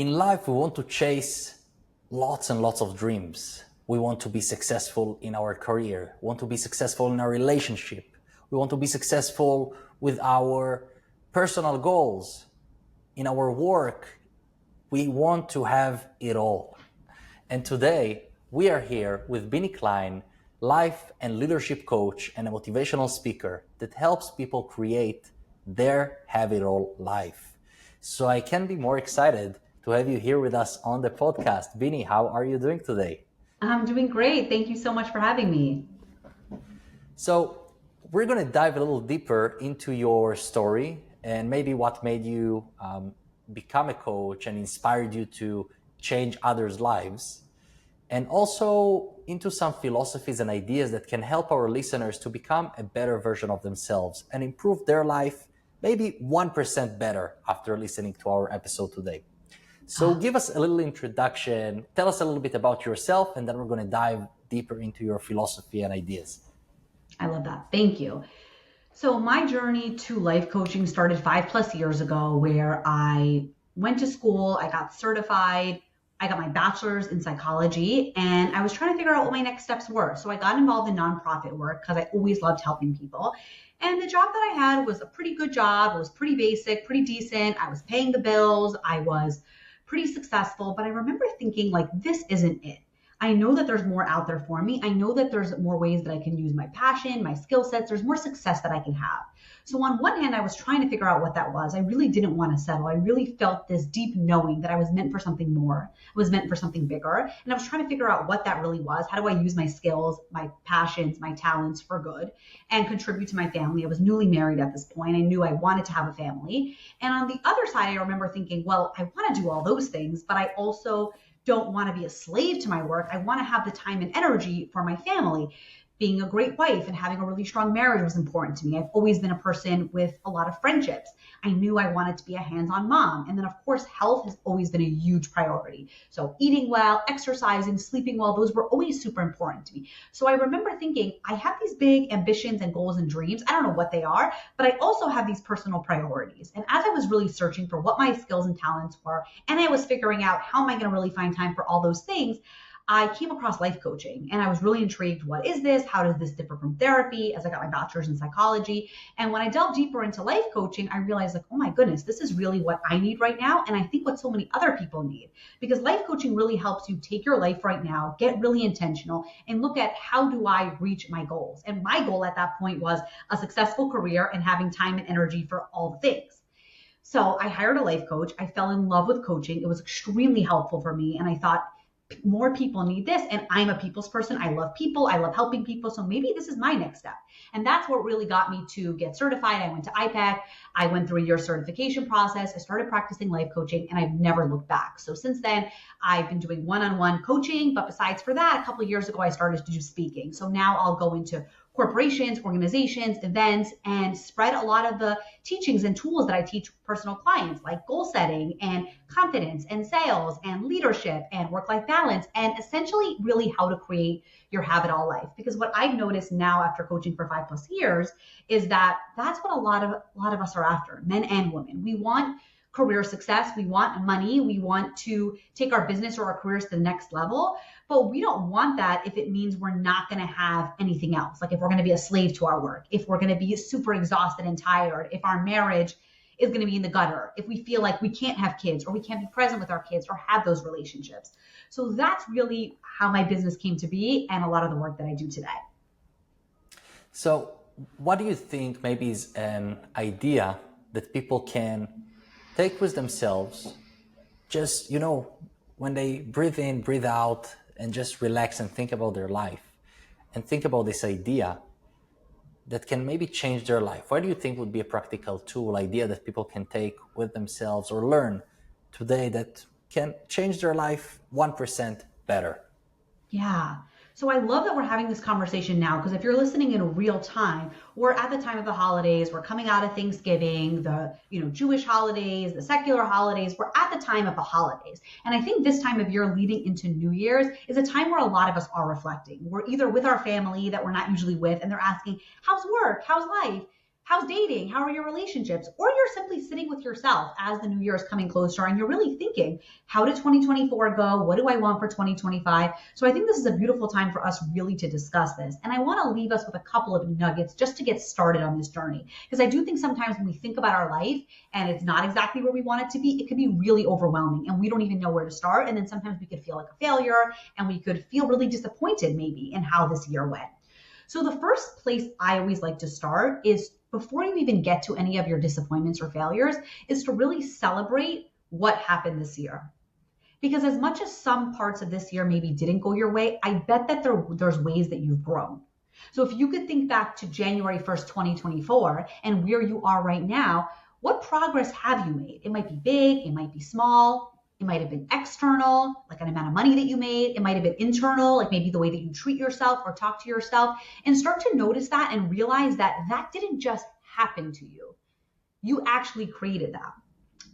In life, we want to chase lots and lots of dreams. We want to be successful in our career, we want to be successful in our relationship, we want to be successful with our personal goals, in our work. We want to have it all. And today, we are here with Binie Klein, life and leadership coach and a motivational speaker that helps people create their have it all life. So I can't be more excited to have you here with us on the podcast. Binie, how are you doing today? I'm doing great. Thank you so much for having me. So we're going to dive a little deeper into your story and maybe what made you become a coach and inspired you to change others' lives, and also into some philosophies and ideas that can help our listeners to become a better version of themselves and improve their life maybe 1% better after listening to our episode today. So give us a little introduction, tell us a little bit about yourself, and then we're going to dive deeper into your philosophy and ideas. I love that. Thank you. So my journey to life coaching started 5+ years ago, where I went to school, I got certified, I got my bachelor's in psychology, and I was trying to figure out what my next steps were. So I got involved in nonprofit work because I always loved helping people. And the job that I had was a pretty good job. It was pretty basic, pretty decent. I was paying the bills. I was pretty successful, but I remember thinking, like, this isn't it. I know that there's more out there for me. I know that there's more ways that I can use my passion, my skill sets. There's more success that I can have. So on one hand, I was trying to figure out what that was. I really didn't want to settle. I really felt this deep knowing that I was meant for something more. I was meant for something bigger. And I was trying to figure out what that really was. How do I use my skills, my passions, my talents for good and contribute to my family? I was newly married at this point. I knew I wanted to have a family. And on the other side, I remember thinking, well, I want to do all those things, but I also don't want to be a slave to my work. I want to have the time and energy for my family. Being a great wife and having a really strong marriage was important to me. I've always been a person with a lot of friendships. I knew I wanted to be a hands-on mom. And then, of course, health has always been a huge priority. So eating well, exercising, sleeping well, those were always super important to me. So I remember thinking, I have these big ambitions and goals and dreams. I don't know what they are, but I also have these personal priorities. And as I was really searching for what my skills and talents were, and I was figuring out how am I going to really find time for all those things, I came across life coaching and I was really intrigued. What is this? How does this differ from therapy? As I got my bachelor's in psychology. And when I delved deeper into life coaching, I realized, like, oh my goodness, this is really what I need right now. And I think what so many other people need, because life coaching really helps you take your life right now, get really intentional and look at how do I reach my goals? And my goal at that point was a successful career and having time and energy for all the things. So I hired a life coach. I fell in love with coaching. It was extremely helpful for me. And I thought, more people need this. And I'm a people's person. I love people. I love helping people. So maybe this is my next step. And that's what really got me to get certified. I went to IPAC. I went through a year certification process. I started practicing life coaching and I've never looked back. So since then, I've been doing one-on-one coaching. But besides for that, a couple of years ago, I started to do speaking. So now I'll go into corporations, organizations, events, and spread a lot of the teachings and tools that I teach personal clients, like goal setting and confidence and sales and leadership and work-life balance, and essentially really how to create your have it all life. Because what I've noticed now after coaching for 5+ years is that that's what a lot of us are after, men and women. We want career success. We want money. We want to take our business or our careers to the next level, but we don't want that if it means we're not going to have anything else. Like if we're going to be a slave to our work, if we're going to be super exhausted and tired, if our marriage is going to be in the gutter, if we feel like we can't have kids or we can't be present with our kids or have those relationships. So that's really how my business came to be and a lot of the work that I do today. So what do you think maybe is an idea that people can take with themselves, just, when they breathe in, breathe out, and just relax and think about their life and think about this idea that can maybe change their life? What do you think would be a practical tool, idea that people can take with themselves or learn today that can change their life 1% better? Yeah. So I love that we're having this conversation now, because if you're listening in real time, we're at the time of the holidays, we're coming out of Thanksgiving, the Jewish holidays, the secular holidays, we're at the time of the holidays. And I think this time of year leading into New Year's is a time where a lot of us are reflecting. We're either with our family that we're not usually with, and they're asking, how's work? How's life? How's dating? How are your relationships? Or you're simply sitting with yourself as the new year is coming closer and you're really thinking, how did 2024 go? What do I want for 2025? So I think this is a beautiful time for us really to discuss this. And I want to leave us with a couple of nuggets just to get started on this journey. Because I do think sometimes when we think about our life and it's not exactly where we want it to be, it can be really overwhelming and we don't even know where to start. And then sometimes we could feel like a failure and we could feel really disappointed maybe in how this year went. So the first place I always like to start is before you even get to any of your disappointments or failures is to really celebrate what happened this year. Because as much as some parts of this year maybe didn't go your way, I bet that there's ways that you've grown. So if you could think back to January 1st, 2024 and where you are right now, what progress have you made? It might be big, it might be small. It might have been external, like an amount of money that you made. It might have been internal, like maybe the way that you treat yourself or talk to yourself, and start to notice that and realize that that didn't just happen to you. You actually created that.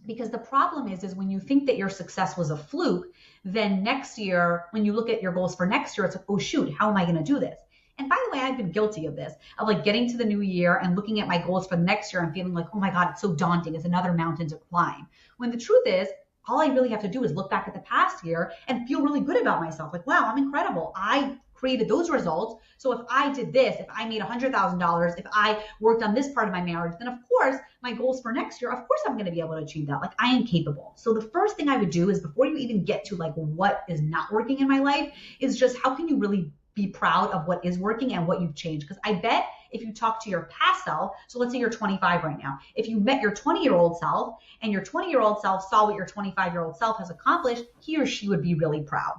Because the problem is when you think that your success was a fluke, then next year, when you look at your goals for next year, it's like, oh shoot, how am I going to do this? And by the way, I've been guilty of this, of like getting to the new year and looking at my goals for the next year and feeling like, oh my God, it's so daunting. It's another mountain to climb. When the truth is, all I really have to do is look back at the past year and feel really good about myself. Like, wow, I'm incredible. I created those results. So if I did this, if I made $100,000, if I worked on this part of my marriage, then of course my goals for next year, of course I'm going to be able to achieve that. Like I am capable. So the first thing I would do is before you even get to like what is not working in my life is just how can you really be proud of what is working and what you've changed? Because I bet if you talk to your past self, so let's say you're 25 right now, if you met your 20-year-old self and your 20-year-old self saw what your 25-year-old self has accomplished, he or she would be really proud.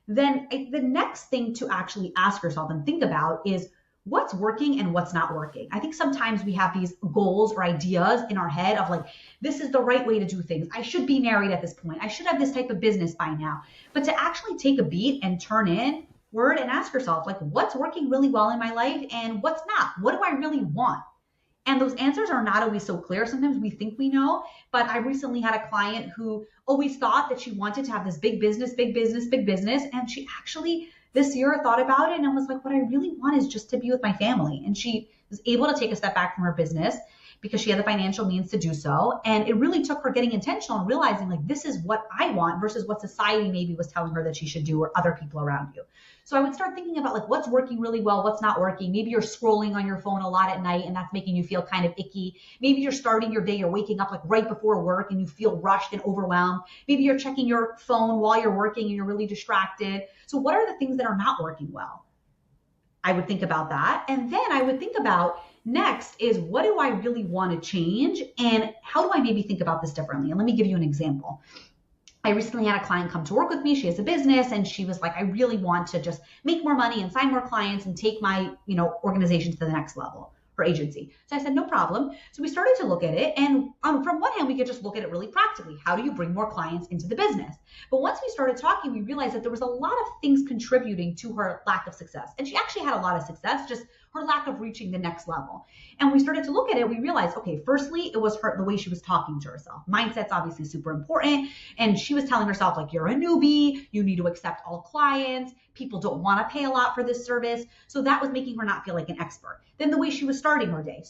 Then the next thing to actually ask yourself and think about is what's working and what's not working. I think sometimes we have these goals or ideas in our head of like, this is the right way to do things. I should be married at this point. I should have this type of business by now. But to actually take a beat and turn in word and ask yourself, like, what's working really well in my life and what's not? What do I really want? And those answers are not always so clear. Sometimes we think we know, but I recently had a client who always thought that she wanted to have this big business, big business, big business. And she actually this year thought about it and was like, what I really want is just to be with my family. And she was able to take a step back from her business because she had the financial means to do so. And it really took her getting intentional and realizing like, this is what I want versus what society maybe was telling her that she should do or other people around you. So I would start thinking about like what's working really well, what's not working. Maybe you're scrolling on your phone a lot at night and that's making you feel kind of icky. Maybe you're starting your day, you're waking up like right before work and you feel rushed and overwhelmed. Maybe you're checking your phone while you're working and you're really distracted. So what are the things that are not working well? I would think about that. And then I would think about next is what do I really want to change and how do I maybe think about this differently? And let me give you an example. I recently had a client come to work with me. She has a business and she was like, I really want to just make more money and sign more clients and take my, organization to the next level, her agency. So I said, no problem. So we started to look at it. And from one hand, we could just look at it really practically. How do you bring more clients into the business? But once we started talking, we realized that there was a lot of things contributing to her lack of success. And she actually had a lot of success, just her lack of reaching the next level. And we started to look at it. We realized, okay, firstly, it was the way she was talking to herself. Mindset's obviously super important. And she was telling herself like, you're a newbie, you need to accept all clients. People don't want to pay a lot for this service. So that was making her not feel like an expert. Then the way she was starting her day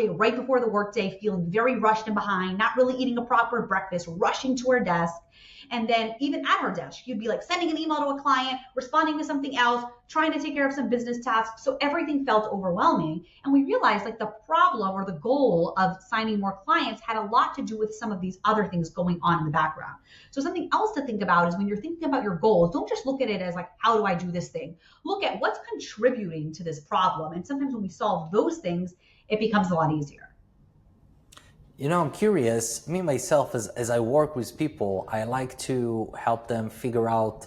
right before the workday, feeling very rushed and behind, not really eating a proper breakfast, rushing to her desk. And then even at her desk, you'd be like sending an email to a client, responding to something else, trying to take care of some business tasks. So everything felt overwhelming. And we realized like the problem or the goal of signing more clients had a lot to do with some of these other things going on in the background. So something else to think about is when you're thinking about your goals, don't just look at it as like, how do I do this thing? Look at what's contributing to this problem. And sometimes when we solve those things, it becomes a lot easier. I'm curious, me myself, as I work with people, I like to help them figure out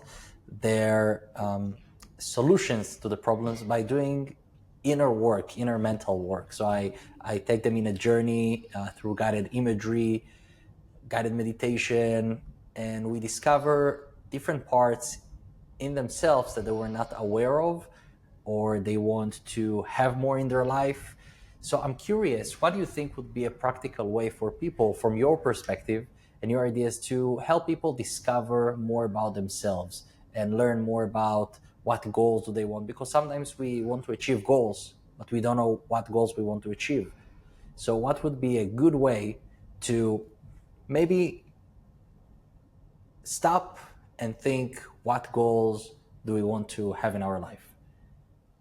their solutions to the problems by doing inner mental work. So I take them in a journey through guided imagery, guided meditation, and we discover different parts in themselves that they were not aware of or they want to have more in their life. So I'm curious, what do you think would be a practical way for people, from your perspective and your ideas, to help people discover more about themselves and learn more about what goals do they want? Because sometimes we want to achieve goals, but we don't know what goals we want to achieve. So what would be a good way to maybe stop and think, what goals do we want to have in our life?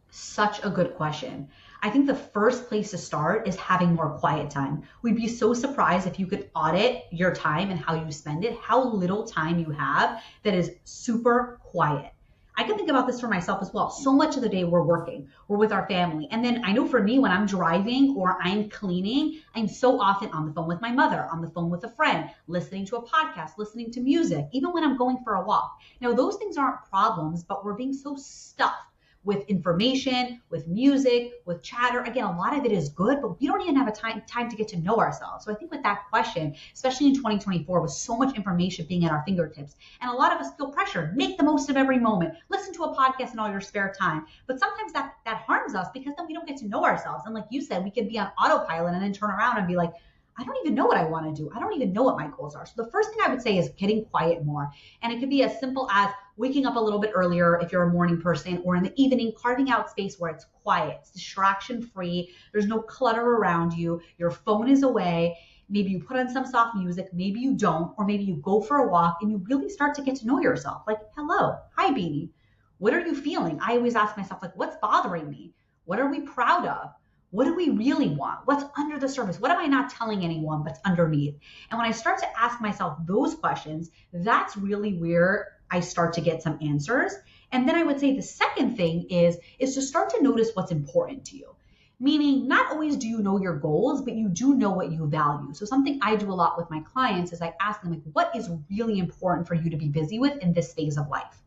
Such a good question. I think the first place to start is having more quiet time. We'd be so surprised if you could audit your time and how you spend it, how little time you have that is super quiet. I can think about this for myself as well. So much of the day we're working, we're with our family. And then I know for me, when I'm driving or I'm cleaning, I'm so often on the phone with my mother, on the phone with a friend, listening to a podcast, listening to music, even when I'm going for a walk. Now, those things aren't problems, but we're being so stuffed with information, with music, with chatter. Again, a lot of it is good, but we don't even have a time to get to know ourselves. So I think with that question, especially in 2024, with so much information being at our fingertips, and a lot of us feel pressured, make the most of every moment, listen to a podcast in all your spare time. But sometimes that harms us because then we don't get to know ourselves. And like you said, we can be on autopilot and then turn around and be like, I don't even know what I want to do. I don't even know what my goals are. So the first thing I would say is getting quiet more. And it could be as simple as waking up a little bit earlier if you're a morning person, or in the evening, carving out space where it's quiet, it's distraction free. There's no clutter around you. Your phone is away. Maybe you put on some soft music, maybe you don't, or maybe you go for a walk and you really start to get to know yourself. Like, hello, hi, Binie. What are you feeling? I always ask myself, like, what's bothering me? What are we proud of? What do we really want? What's under the surface? What am I not telling anyone but's underneath? And when I start to ask myself those questions, that's really where I start to get some answers. And then I would say the second thing is to start to notice what's important to you. Meaning, not always do you know your goals, but you do know what you value. So something I do a lot with my clients is I ask them, like, what is really important for you to be busy with in this phase of life?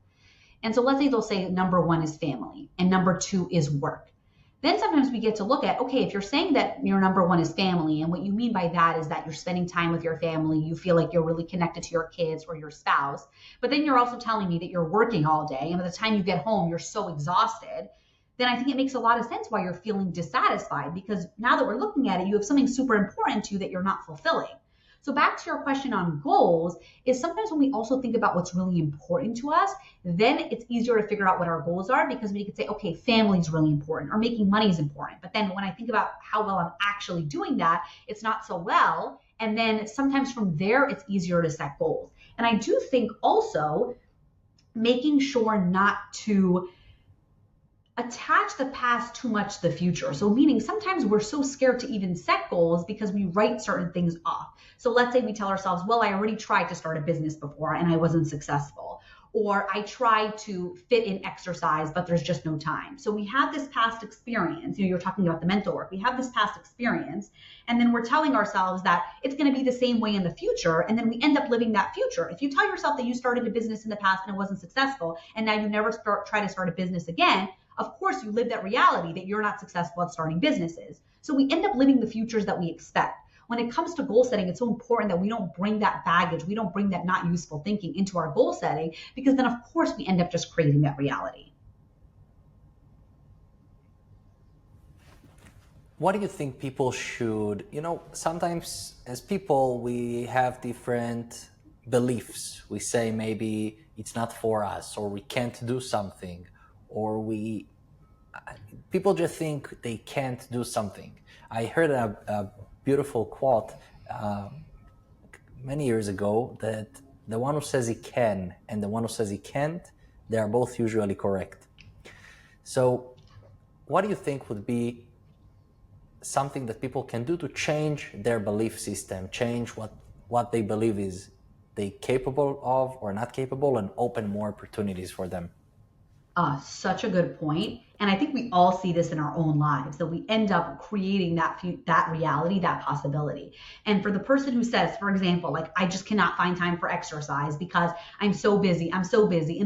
And so let's say they'll say number one is family and number two is work. Then sometimes we get to look at, okay, if you're saying that your number one is family, and what you mean by that is that you're spending time with your family, you feel like you're really connected to your kids or your spouse, but then you're also telling me that you're working all day, and by the time you get home, you're so exhausted, then I think it makes a lot of sense why you're feeling dissatisfied, because now that we're looking at it, you have something super important to you that you're not fulfilling. So back to your question on goals is sometimes when we also think about what's really important to us, then it's easier to figure out what our goals are, because we could say, okay, family is really important or making money is important. But then when I think about how well I'm actually doing that, it's not so well. And then sometimes from there, it's easier to set goals. And I do think also making sure not to attach the past too much to the future. So meaning sometimes we're so scared to even set goals because we write certain things off. So let's say we tell ourselves, well, I already tried to start a business before and I wasn't successful. Or I tried to fit in exercise, but there's just no time. So we have this past experience. You're talking about the mental work. We have this past experience, and then we're telling ourselves that it's going to be the same way in the future, and then we end up living that future. If you tell yourself that you started a business in the past and it wasn't successful, and now you never try to start a business again, of course you live that reality that you're not successful at starting businesses. So we end up living the futures that we expect. When it comes to goal setting, it's so important that we don't bring that baggage, we don't bring that not useful thinking into our goal setting, because then of course we end up just creating that reality. What do you think people should, sometimes as people, we have different beliefs. We say maybe it's not for us, or we can't do something, or people just think they can't do something. I heard a beautiful quote many years ago that the one who says he can and the one who says he can't, they are both usually correct. So what do you think would be something that people can do to change their belief system, change what they believe is they capable of or not capable, and open more opportunities for them? Such a good point. And I think we all see this in our own lives, that we end up creating that reality, that possibility. And for the person who says, for example, like, I just cannot find time for exercise because I'm so busy, and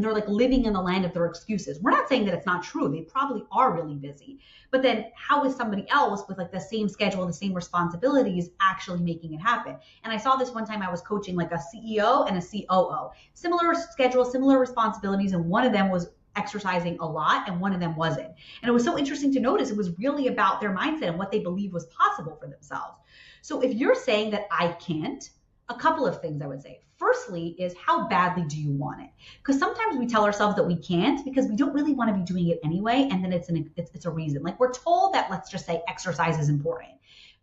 they're like living in the land of their excuses. We're not saying that it's not true. They probably are really busy. But then how is somebody else with like the same schedule, the same responsibilities actually making it happen? And I saw this one time I was coaching like a CEO and a COO, similar schedule, similar responsibilities. And one of them was exercising a lot and one of them wasn't. And it was so interesting to notice it was really about their mindset and what they believed was possible for themselves. So if you're saying that I can't, a couple of things I would say. Firstly is, how badly do you want it? Because sometimes we tell ourselves that we can't because we don't really want to be doing it anyway, and then it's a reason. Like, we're told that, let's just say, exercise is important.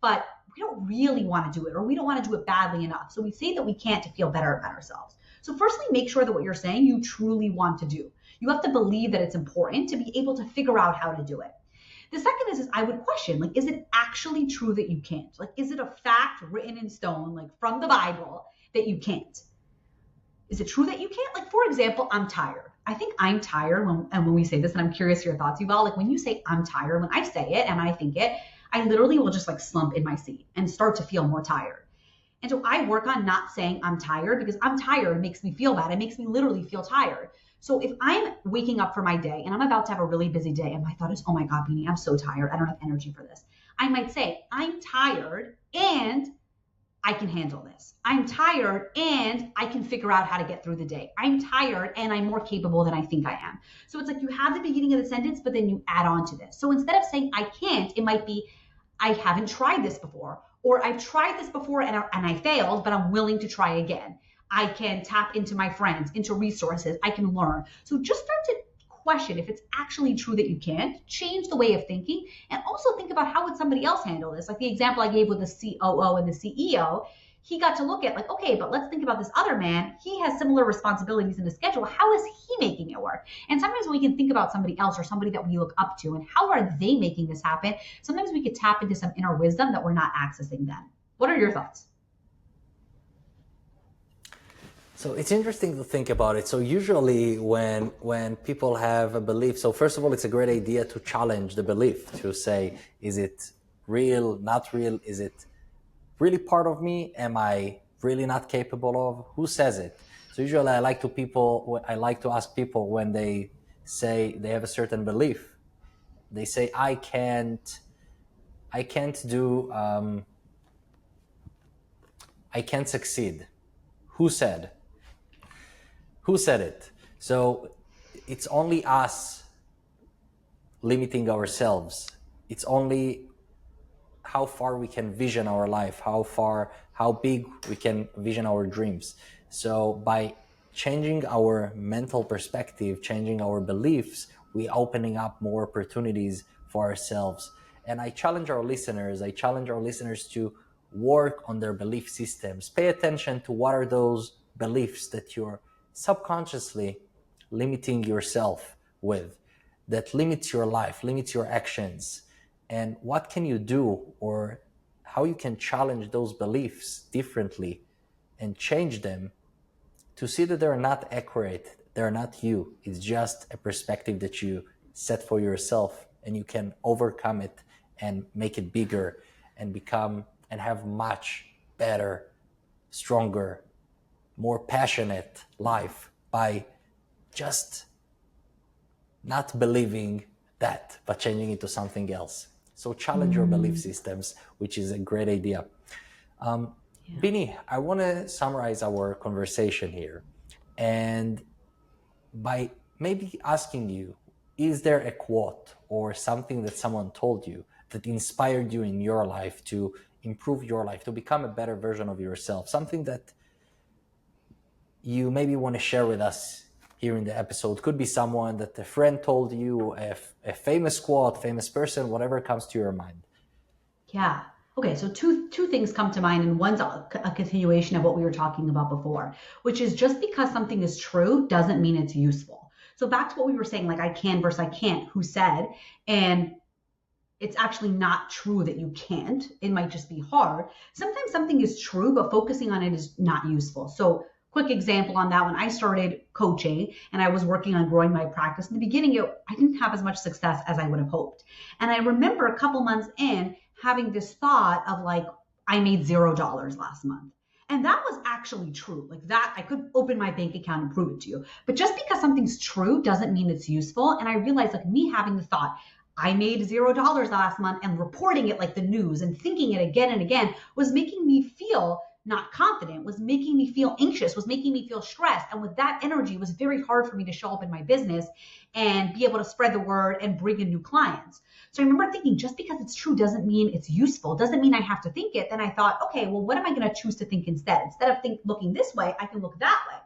but we don't really want to do it, or we don't want to do it badly enough. So we say that we can't to feel better about ourselves. So firstly, make sure that what you're saying you truly want to do. You have to believe that it's important to be able to figure out how to do it. The second is I would question, like, is it actually true that you can't? Like, is it a fact written in stone, like from the Bible, that you can't? Is it true that you can't? Like, for example, I'm tired. I think I'm tired when we say this, and I'm curious your thoughts, Yuval. Like, when you say I'm tired, when I say it and I think it, I literally will just like slump in my seat and start to feel more tired. And so I work on not saying I'm tired, because I'm tired makes me feel bad. It makes me literally feel tired. So if I'm waking up for my day and I'm about to have a really busy day and my thought is, oh my God, Binie, I'm so tired, I don't have energy for this, I might say, I'm tired and I can handle this. I'm tired and I can figure out how to get through the day. I'm tired and I'm more capable than I think I am. So it's like you have the beginning of the sentence, but then you add on to this. So instead of saying I can't, it might be, I haven't tried this before, or I've tried this before and I failed, but I'm willing to try again. I can tap into my friends, into resources. I can learn. So just start to question if it's actually true that you can't. Change the way of thinking, and also think about how would somebody else handle this. Like the example I gave with the COO and the CEO, he got to look at like, okay, but let's think about this other man. He has similar responsibilities in his schedule. How is he making it work? And sometimes we can think about somebody else or somebody that we look up to and how are they making this happen? Sometimes we could tap into some inner wisdom that we're not accessing then. What are your thoughts? So it's interesting to think about it. So usually when people have a belief, so first of all, it's a great idea to challenge the belief, to say, is it real, not real? Is it really part of me? Am I really not capable of? Who says it? So usually I like to ask people when they say they have a certain belief. They say, I can't succeed. Who said? Who said it? So it's only us limiting ourselves. It's only how far we can vision our life, how big we can vision our dreams. So by changing our mental perspective, changing our beliefs, we're opening up more opportunities for ourselves. And I challenge our listeners to work on their belief systems. Pay attention to what are those beliefs that you're subconsciously limiting yourself with, that limits your life, limits your actions, and what can you do, or how you can challenge those beliefs differently and change them to see that they're not accurate, they're not you. It's just a perspective that you set for yourself, and you can overcome it and make it bigger and become and have much better, stronger, more passionate life by just not believing that, but changing it to something else. So challenge your belief systems, which is a great idea. Binie, I want to summarize our conversation here, and by maybe asking you, is there a quote or something that someone told you that inspired you in your life to improve your life, to become a better version of yourself, something that you maybe want to share with us here in the episode? Could be someone that a friend told you, a famous quote, famous person, whatever comes to your mind. Yeah. Okay, so two things come to mind, and one's a continuation of what we were talking about before, which is just because something is true doesn't mean it's useful. So back to what we were saying, like I can versus I can't, who said, and it's actually not true that you can't. It might just be hard. Sometimes something is true, but focusing on it is not useful. So quick example on that, when I started coaching and I was working on growing my practice, in the beginning, I didn't have as much success as I would have hoped. And I remember a couple months in having this thought of like, I made $0 last month. And that was actually true. Like that, I could open my bank account and prove it to you. But just because something's true doesn't mean it's useful. And I realized like me having the thought, I made $0 last month, and reporting it like the news and thinking it again and again was making me feel not confident, was making me feel anxious, was making me feel stressed. And with that energy, it was very hard for me to show up in my business and be able to spread the word and bring in new clients. So I remember thinking, just because it's true doesn't mean it's useful, doesn't mean I have to think it. Then I thought, okay, well, what am I going to choose to think instead? Instead of looking this way, I can look that way.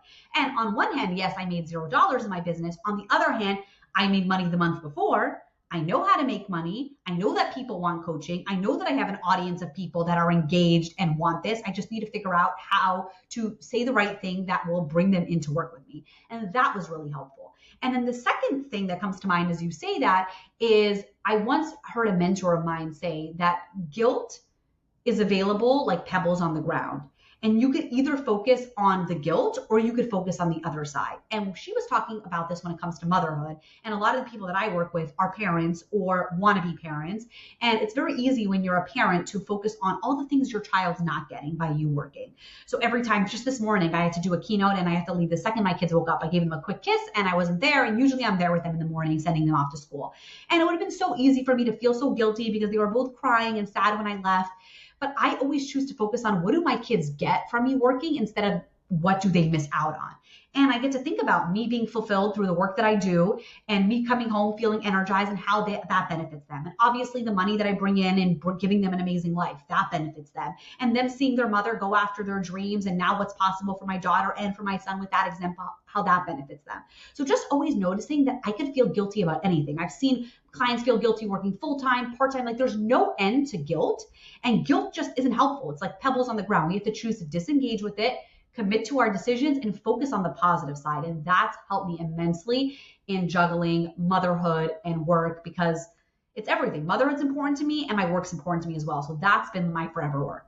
And on one hand, yes, I made $0 in my business. On the other hand, I made money the month before. I know how to make money. I know that people want coaching. I know that I have an audience of people that are engaged and want this. I just need to figure out how to say the right thing that will bring them in to work with me. And that was really helpful. And then the second thing that comes to mind as you say that is I once heard a mentor of mine say that guilt is available like pebbles on the ground. And you could either focus on the guilt or you could focus on the other side. And she was talking about this when it comes to motherhood. And a lot of the people that I work with are parents or want to be parents. And it's very easy when you're a parent to focus on all the things your child's not getting by you working. So every time, just this morning, I had to do a keynote and I had to leave the second my kids woke up. I gave them a quick kiss and I wasn't there. And usually I'm there with them in the morning, sending them off to school. And it would have been so easy for me to feel so guilty because they were both crying and sad when I left. But I always choose to focus on what do my kids get from me working instead of what do they miss out on. And I get to think about me being fulfilled through the work that I do and me coming home feeling energized and how that benefits them. And obviously the money that I bring in and giving them an amazing life, that benefits them. And them seeing their mother go after their dreams and now what's possible for my daughter and for my son with that example, how that benefits them. So just always noticing that I could feel guilty about anything. I've seen clients feel guilty working full-time, part-time, like there's no end to guilt. And guilt just isn't helpful. It's like pebbles on the ground. We have to choose to disengage with it, commit to our decisions, and focus on the positive side. And that's helped me immensely in juggling motherhood and work because it's everything. Motherhood's important to me and my work's important to me as well. So that's been my forever work.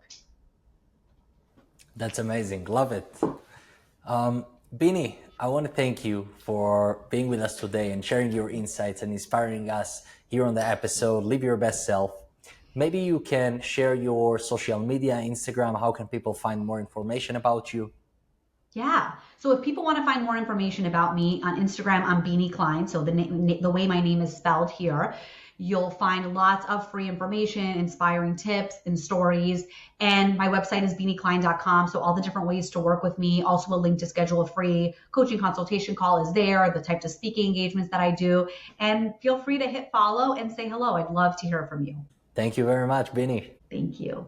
That's amazing. Love it. Binie, I want to thank you for being with us today and sharing your insights and inspiring us here on the episode, Live Your Best Self. Maybe you can share your social media, Instagram. How can people find more information about you? Yeah. So if people want to find more information about me on Instagram, I'm Binie Klein. So the way my name is spelled here, you'll find lots of free information, inspiring tips and stories. And my website is binieklein.com. So all the different ways to work with me, also a link to schedule a free coaching consultation call is there, the types of speaking engagements that I do. And feel free to hit follow and say hello. I'd love to hear from you. Thank you very much, Binie. Thank you.